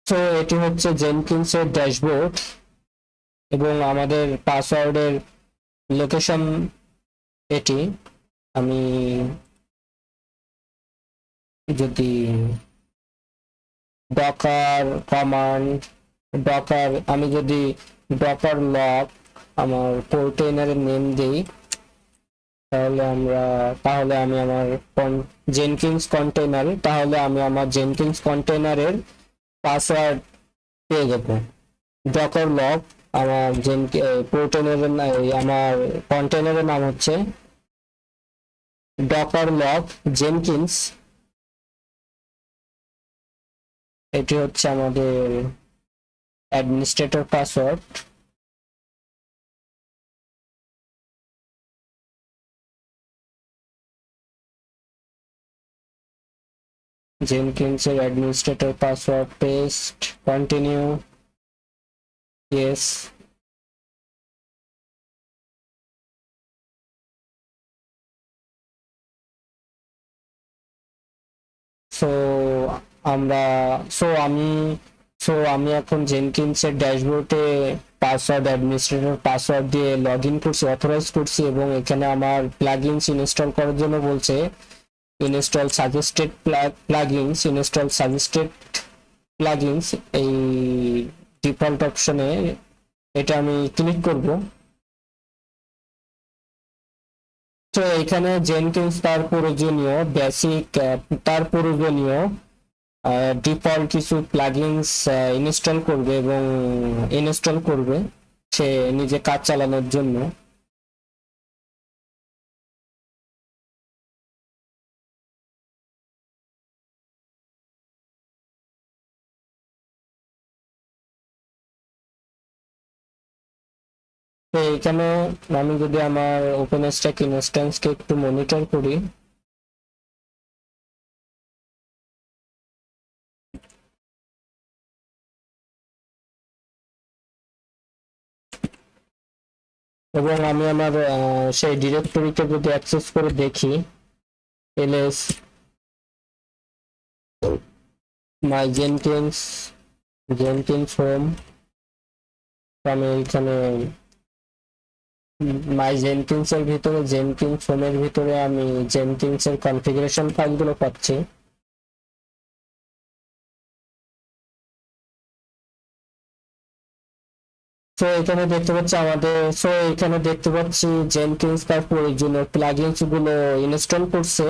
তো এটি হচ্ছে জেনকিন্স এর ড্যাশবোর্ড এবং আমাদের পাসওয়ার্ডের লোকেশন এটি। আমি যদি ডকার কমান্ড ডকার আমি যদি ডকার লক আমার কন্টেইনারের নেম দিই, তাহলে আমি আমার জেনকিন্স কন্টেইনার তাহলে আমি আমার জেনকিন্স কন্টেইনারের পাসওয়ার্ড পেয়ে যাবো। ডকার লক আমার আমার কন্টেইনারের নাম হচ্ছে ডকার লক জেনকিন্স। এটি হচ্ছে আমাদের অ্যাডমিনিস্ট্রেটর পাসওয়ার্ড। জেনকিন্সের administrator password paste, continue, yes. So আমরা সো আমি আমি এখন জেনকিন্সের ড্যাশবোর্ডে পাসওয়ার্ড অ্যাডমিনিস্ট্রেটর পাসওয়ার্ড দিয়ে লগ ইন করছি, অথরাইজ করছি এবং এখানে আমার প্লাগইনস ইনস্টল করার জন্য বলছে ইনস্টল সাজেস্টেড প্লাগইনস। এই ডিফল্ট অপশনে এটা আমি ক্লিক করব। তো এখানে জেনকিন্স তার প্রয়োজনীয় ডিফল্ট কিছু প্লাগইনস ইনস্টল করবে সে নিজে কাজ চালানোর জন্য। তো এখানে আমি যদি আমার ওপেনস্ট্যাক ইনস্ট্যান্সকে একটু মনিটর করি, এবং আমি আমার সেই ডিরেক্টরিকে যদি অ্যাক্সেস করে দেখি, ls মাই জেনকিন্স হোম, আমি এখানে মাই জেনকিন্স এর ভিতরে জেনকিন্স হোমের ভিতরে আমি জেনকিন্স এর কনফিগারেশন ফাইলগুলো পাচ্ছি। এখানে দেখতে পাচ্ছি জেনকিন্স তার প্রয়োজনীয় প্লাগইনস গুলো ইনস্টল করছে।